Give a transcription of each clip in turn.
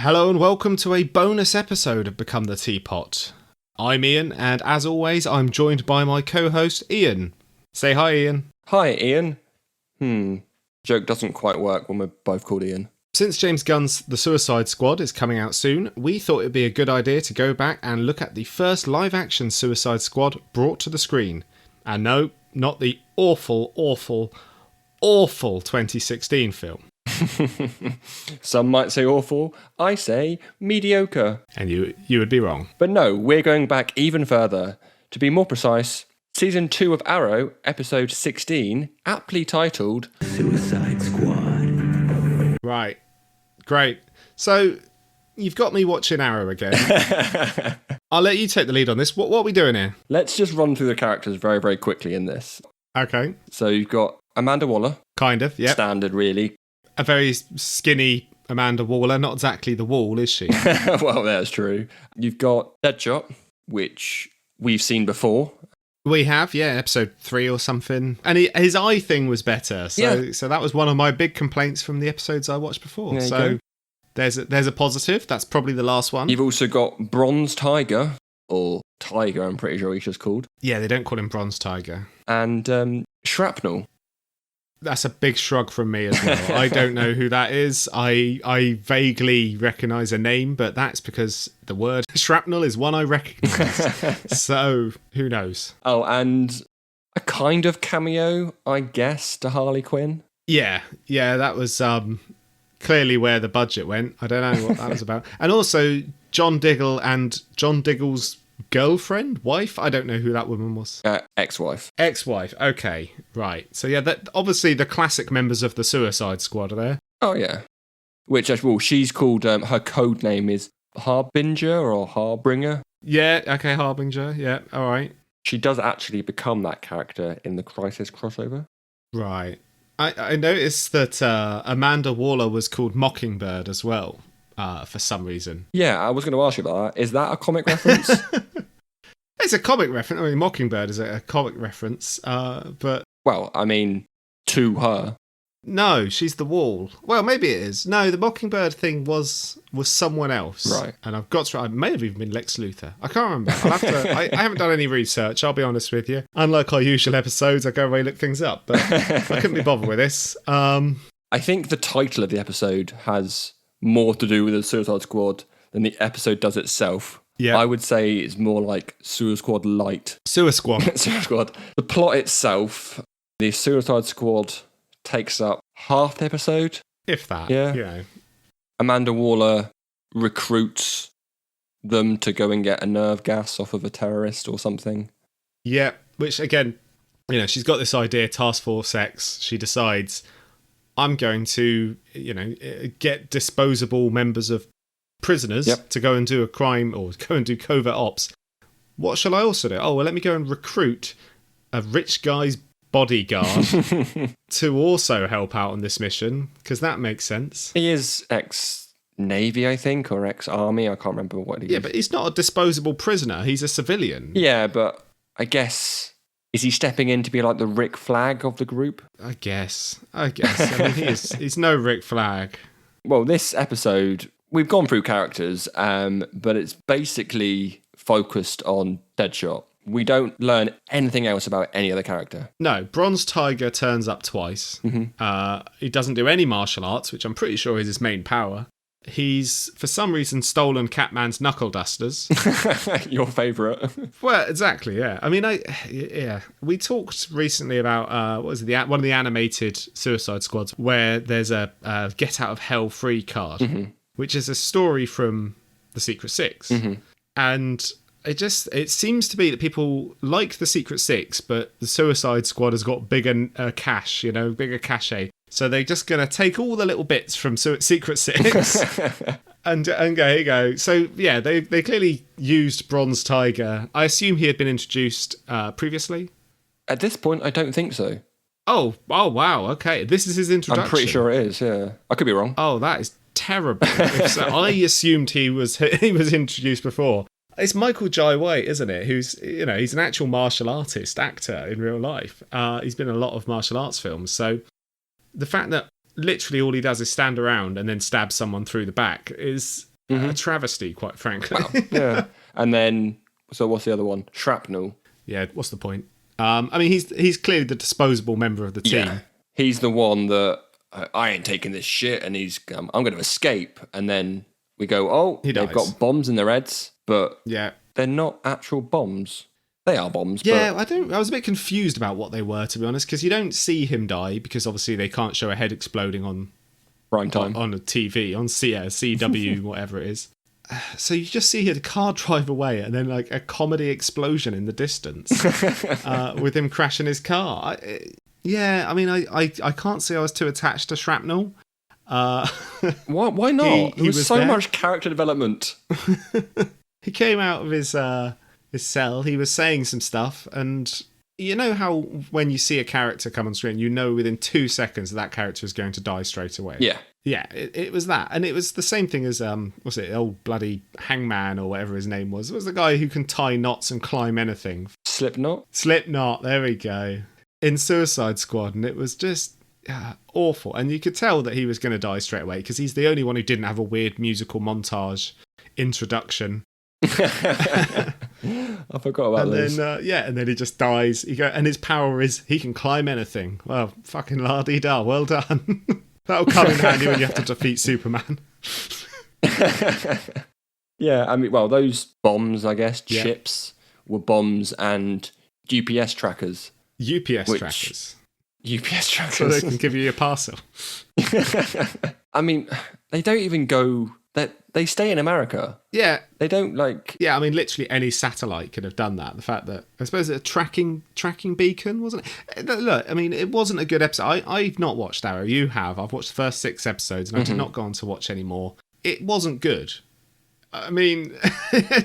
Hello and welcome to a bonus episode of Become the Teapot. I'm Ian, and as always, I'm joined by my co-host, Ian. Say hi, Ian. Hi, Ian. Joke doesn't quite work when we're both called Ian. Since James Gunn's The Suicide Squad is coming out soon, we thought it'd be a good idea to go back and look at the first live-action Suicide Squad brought to the screen. And no, not the awful 2016 film. Some might say awful, I say mediocre. And you would be wrong. But no, we're going back even further. To be more precise, Season 2 of Arrow, Episode 16, aptly titled Suicide Squad. Right. Great. So, you've got me watching Arrow again. I'll let you take the lead on this. What are we doing here? Let's just run through the characters very, very quickly in this. Okay. So you've got Amanda Waller. Kind of, yeah. Standard, really. A very skinny Amanda Waller. Not exactly the Wall, is she? Well, that's true. You've got Deadshot, which we've seen before. We have, yeah, episode 3 or something. And his eye thing was better. So that was one of my big complaints from the episodes I watched before. There you So go. there's a positive. That's probably the last one. You've also got Bronze Tiger, or Tiger, I'm pretty sure he's just called. Yeah, they don't call him Bronze Tiger. And Shrapnel. That's a big shrug from me as well. I don't know who that is. I vaguely recognise a name, but that's because the word shrapnel is one I recognise. So, who knows? Oh, and a kind of cameo, I guess, to Harley Quinn. Yeah, that was clearly where the budget went. I don't know what that was about. And also, John Diggle and John Diggle's girlfriend, wife? I don't know who that woman was. Ex-wife. Ex-wife, okay, right. So yeah, that obviously the classic members of the Suicide Squad are there. Oh, yeah. Which, well, she's called, her code name is Harbinger or Harbringer. Yeah, okay, Harbinger, yeah, all right. She does actually become that character in the Crisis crossover. Right. I noticed that Amanda Waller was called Mockingbird as well, for some reason. Yeah, I was going to ask you about that. Is that a comic reference? It's a comic reference. I mean, Mockingbird is a comic reference, but... Well, I mean, to her. No, she's the Wall. Well, maybe it is. No, the Mockingbird thing was someone else. Right. And I've got to... I may have even been Lex Luthor. I can't remember. I'll have to, I haven't done any research, I'll be honest with you. Unlike our usual episodes, I go away and look things up, but I couldn't be bothered with this. I think the title of the episode has more to do with the Suicide Squad than the episode does itself. Yeah. I would say it's more like Suicide Squad Light. Suicide Squad. Suicide Squad. The plot itself, the Suicide Squad takes up half the episode. If that. Yeah. You know. Amanda Waller recruits them to go and get a nerve gas off of a terrorist or something. Yeah, which again, you know, she's got this idea, Task Force X. She decides, I'm going to, you know, get disposable members of prisoners to go and do a crime or go and do covert ops. What shall I also do? Oh, well, let me go and recruit a rich guy's bodyguard to also help out on this mission, because that makes sense. He is ex-Navy, I think, or ex-Army. I can't remember what he is. Yeah, but he's not a disposable prisoner. He's a civilian. Yeah, but I guess... Is he stepping in to be like the Rick Flag of the group? I guess. I mean, he's no Rick Flag. Well, this episode, we've gone through characters, but it's basically focused on Deadshot. We don't learn anything else about any other character. No, Bronze Tiger turns up twice. Mm-hmm. He doesn't do any martial arts, which I'm pretty sure is his main power. He's, for some reason, stolen Catman's knuckle dusters. Your favourite. Well, exactly, yeah. I mean, we talked recently about, one of the animated Suicide Squads, where there's a Get Out of Hell free card, which is a story from The Secret Six. And it seems to be that people like The Secret Six, but the Suicide Squad has got bigger cash, you know, bigger cachet. So they're just going to take all the little bits from Secret Six and go, here you go. So, yeah, they clearly used Bronze Tiger. I assume he had been introduced previously? At this point, I don't think so. Oh, wow, okay. This is his introduction. I'm pretty sure it is, yeah. I could be wrong. Oh, that is terrible. If so, I assumed he was introduced before. It's Michael Jai White, isn't it? Who's, you know, he's an actual martial artist, actor in real life. He's been in a lot of martial arts films, so... The fact that literally all he does is stand around and then stab someone through the back is a travesty, quite frankly. Yeah. And then, so what's the other one? Shrapnel. Yeah, what's the point? I mean, he's clearly the disposable member of the team. Yeah. He's the one that I ain't taking this shit, and I'm going to escape. And then we go, oh, He they've dies. got bombs in their heads, but Yeah. they're not actual bombs. They are bombs. Yeah, but I was a bit confused about what they were, to be honest, because you don't see him die because obviously they can't show a head exploding on prime time. on a TV, on CW, whatever it is. So you just see a car drive away and then like a comedy explosion in the distance with him crashing his car. I mean, I can't say I was too attached to Shrapnel. Why not? He There was was so there. much character development. He came out of his cell, he was saying some stuff, and you know how when you see a character come on screen, you know within 2 seconds that character is going to die straight away. Yeah. Yeah, it was that. And it was the same thing as, what's it, old bloody Hangman or whatever his name was. It was the guy who can tie knots and climb anything. Slipknot. Slipknot, there we go. In Suicide Squad, and it was just awful. And you could tell that he was going to die straight away because he's the only one who didn't have a weird musical montage introduction. I forgot about And those. then, and then he just dies. And his power is he can climb anything. Well, fucking la-dee-da, well done. That'll come in handy when you have to defeat Superman. Yeah, I mean, well, those bombs, I guess, Yeah. chips, were bombs and GPS trackers. UPS Which- trackers. UPS So they trackers. can give you your parcel. I mean, they don't even go. They stay in America. Yeah. They don't like. Yeah, I mean, literally any satellite could have done that. The fact that, I suppose, a tracking beacon, wasn't it? Look, I mean, it wasn't a good episode. I've not watched Arrow. You have. I've watched the first 6 episodes, and I did not go on to watch any more. It wasn't good. I mean,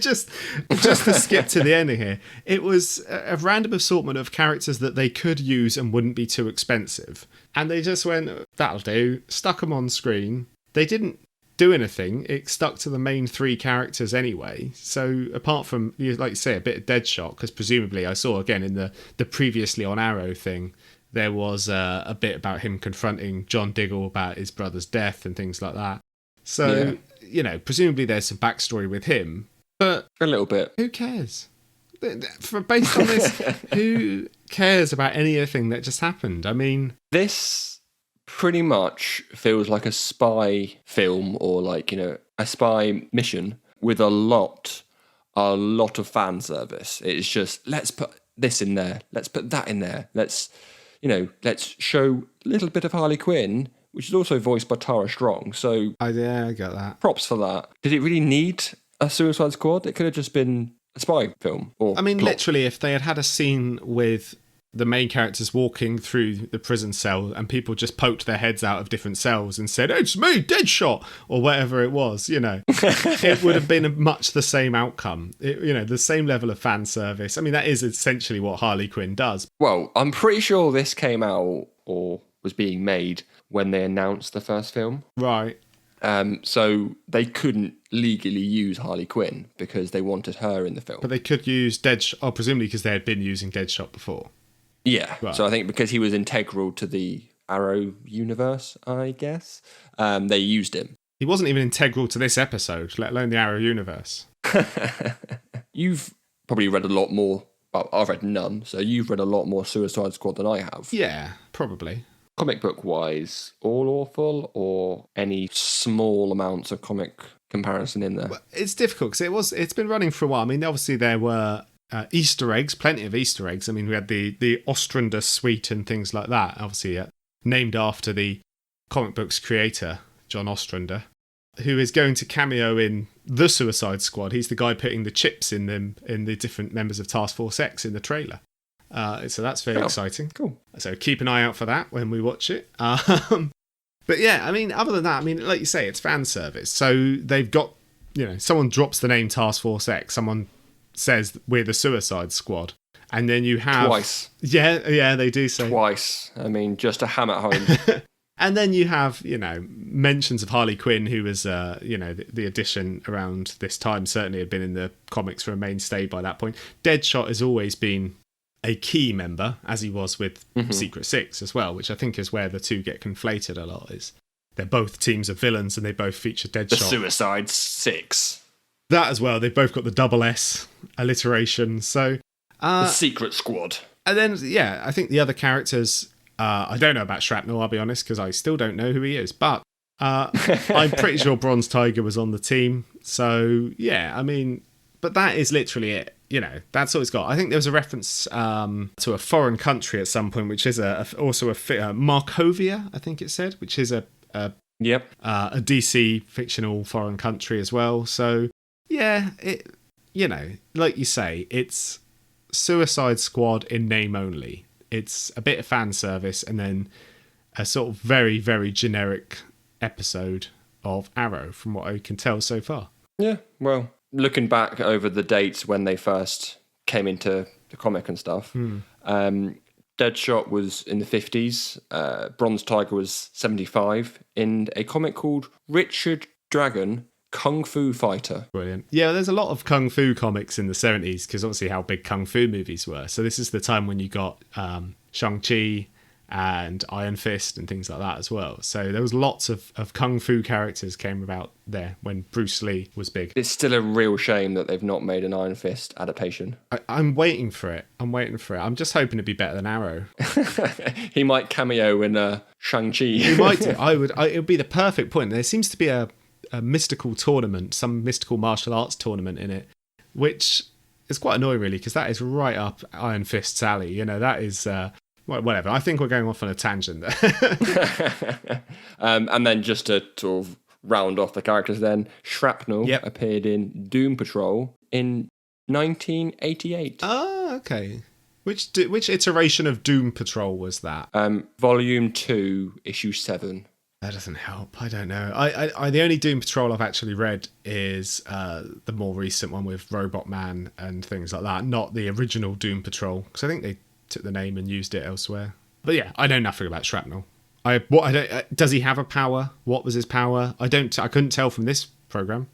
just to skip to the ending here, it was a random assortment of characters that they could use and wouldn't be too expensive. And they just went, that'll do, stuck them on screen. They didn't do anything. It stuck to the main 3 characters anyway. So apart from, like you say, a bit of Deadshot, because presumably I saw again in the previously on Arrow thing, there was a bit about him confronting John Diggle about his brother's death and things like that. So, presumably there's some backstory with him, but A little bit. who cares? Based on this, who cares about anything that just happened? I mean, This pretty much feels like a spy film or like, a spy mission with a lot of fan service. It's just, let's put this in there. Let's put that in there. Let's show a little bit of Harley Quinn, which is also voiced by Tara Strong. So I got that. props for that. Did it really need a Suicide Squad? It could have just been a spy film. Or I mean, plot. literally, if they had had a scene with the main characters walking through the prison cell and people just poked their heads out of different cells and said, "It's me, Deadshot," or whatever it was, it would have been much the same outcome. The same level of fan service. I mean, that is essentially what Harley Quinn does. Well, I'm pretty sure this came out or was being made when they announced the first film. Right. So they couldn't legally use Harley Quinn because they wanted her in the film. But they could use Deadshot, presumably because they had been using Deadshot before. Yeah. Right. So I think because he was integral to the Arrow universe, I guess, they used him. He wasn't even integral to this episode, let alone the Arrow universe. You've probably read a lot more. Well, I've read none, so you've read a lot more Suicide Squad than I have. Yeah, probably. Comic book wise, all awful, or any small amounts of comic comparison in there? It's difficult because it's been running for a while. I mean, obviously there were Easter eggs, plenty of Easter eggs. I mean, we had the Ostrander suite and things like that, obviously named after the comic book's creator, John Ostrander, who is going to cameo in the Suicide Squad. He's the guy putting the chips in the different members of Task Force X in the trailer. So that's very exciting. Cool. So keep an eye out for that when we watch it. But yeah, I mean, other than that, I mean, like you say, it's fan service. So they've got, someone drops the name Task Force X, someone says we're the Suicide Squad, and then you have Twice. Yeah, they do say Twice. I mean, just to hammer it home. And then you have, mentions of Harley Quinn, who was, the addition around this time, certainly had been in the comics for a mainstay by that point. Deadshot has always been a key member, as he was with Secret Six as well, which I think is where the two get conflated a lot, is they're both teams of villains and they both feature The Deadshot. Suicide Six. That as well. They've both got the double S alliteration. So, The Secret Squad. and then, yeah, I think the other characters, I don't know about Shrapnel, I'll be honest, because I still don't know who he is. But I'm pretty sure Bronze Tiger was on the team. So, yeah, I mean, but that is literally it. You know, that's all it's got. I think there was a reference to a foreign country at some point, which is also a Markovia, I think it said, which is a DC fictional foreign country as well. So, yeah, it, you know, like you say, it's Suicide Squad in name only. It's a bit of fan service and then a sort of very, very generic episode of Arrow from what I can tell so far. Yeah, well, looking back over the dates when they first came into the comic and stuff, Deadshot was in the 50s, Bronze Tiger was 75, in a comic called Richard Dragon, Kung Fu Fighter. Brilliant. Yeah, there's a lot of Kung Fu comics in the 70s because obviously how big Kung Fu movies were. So this is the time when you got Shang-Chi and Iron Fist and things like that as well. So there was lots of Kung Fu characters came about there when Bruce Lee was big. It's still a real shame that they've not made an Iron Fist adaptation. I'm waiting for it. I'm just hoping it'd be better than Arrow. He might cameo in Shang-Chi. He might do. It would be the perfect point. There seems to be a mystical tournament, some mystical martial arts tournament in it, which is quite annoying really because that is right up Iron Fist's alley. You know, that is... whatever. I think we're going off on a tangent there. And then just to sort of round off the characters then, Shrapnel appeared in Doom Patrol in 1988. Oh, okay. Which iteration of Doom Patrol was that? Volume 2, Issue 7. That doesn't help. I don't know. I the only Doom Patrol I've actually read is the more recent one with Robot Man and things like that, not the original Doom Patrol, because I think they took the name and used it elsewhere. But yeah, I know nothing about Shrapnel. Does he have a power? What was his power? I couldn't tell from this program.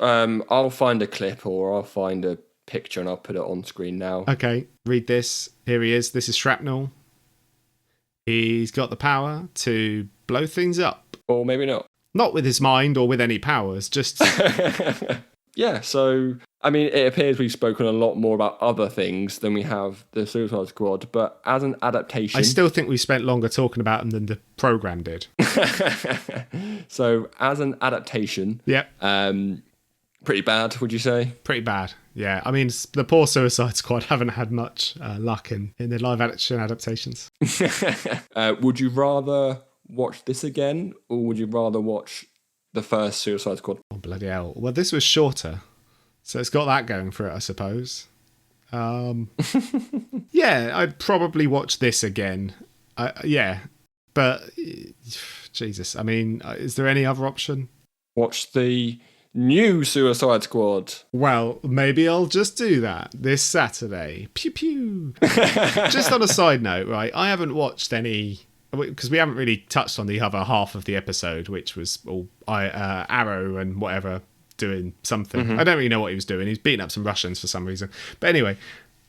I'll find a clip or I'll find a picture and I'll put it on screen now. Okay, read this. Here he is. This is Shrapnel. He's got the power to blow things up. Or maybe not. Not with his mind or with any powers, just... Yeah, so, I mean, it appears we've spoken a lot more about other things than we have the Suicide Squad, but as an adaptation... I still think we spent longer talking about them than the programme did. So, as an adaptation... Yep. Pretty bad, would you say? Pretty bad, yeah. I mean, the poor Suicide Squad haven't had much luck in the live action adaptations. Would you rather watch this again, or would you rather watch the first Suicide Squad? Oh, bloody hell. Well, this was shorter, so it's got that going for it, I suppose. Yeah, I'd probably watch this again. Yeah, but Jesus, I mean, is there any other option? Watch the new Suicide Squad. Well, maybe I'll just do that this Saturday. Pew pew. Just on a side note, right? I haven't watched any... because we haven't really touched on the other half of the episode, which was all Arrow and whatever doing something. I don't really know what he was doing. He was beating up some Russians for some reason. But anyway,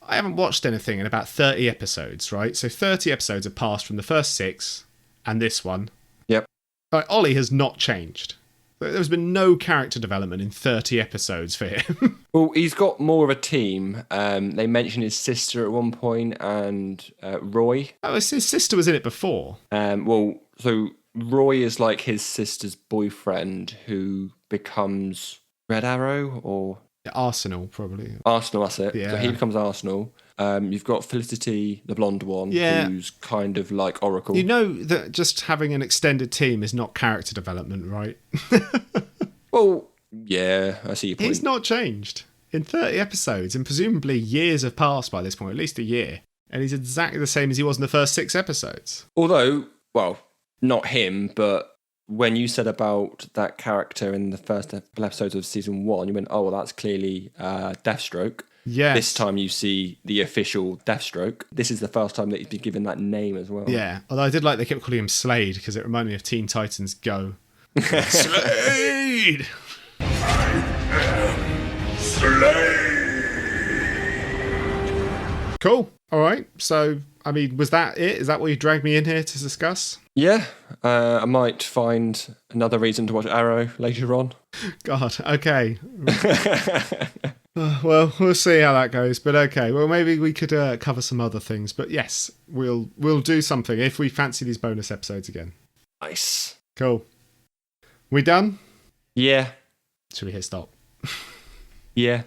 I haven't watched anything in about 30 episodes, right? So 30 episodes have passed from the first 6 and this one. Yep. Like, Ollie has not changed. There's been no character development in 30 episodes for him. Well, he's got more of a team. They mentioned his sister at one point and Roy. Oh, his sister was in it before. Well, so Roy is like his sister's boyfriend who becomes Red Arrow or... Arsenal, probably. Arsenal, that's it. Yeah. So he becomes Arsenal. You've got Felicity, the blonde one, who's kind of like Oracle. You know that just having an extended team is not character development, right? Well, yeah, I see your point. He's not changed in 30 episodes, and presumably years have passed by this point, at least a year. And he's exactly the same as he was in the first 6 episodes. Although, well, not him, but when you said about that character in the first couple episodes of season 1, you went, oh, well, that's clearly Deathstroke. Yes. This time you see the official Deathstroke. This is the first time that he's been given that name as well. Yeah, although I did like they kept calling him Slade because it reminded me of Teen Titans Go. Slade! Slade! Cool. All right. So, I mean, was that it? Is that what you dragged me in here to discuss? Yeah, I might find another reason to watch Arrow later on. God, okay. Well, we'll see how that goes. But okay, well, maybe we could cover some other things. But yes, we'll do something if we fancy these bonus episodes again. Nice. Cool. We done? Yeah. Should we hit stop? Yeah.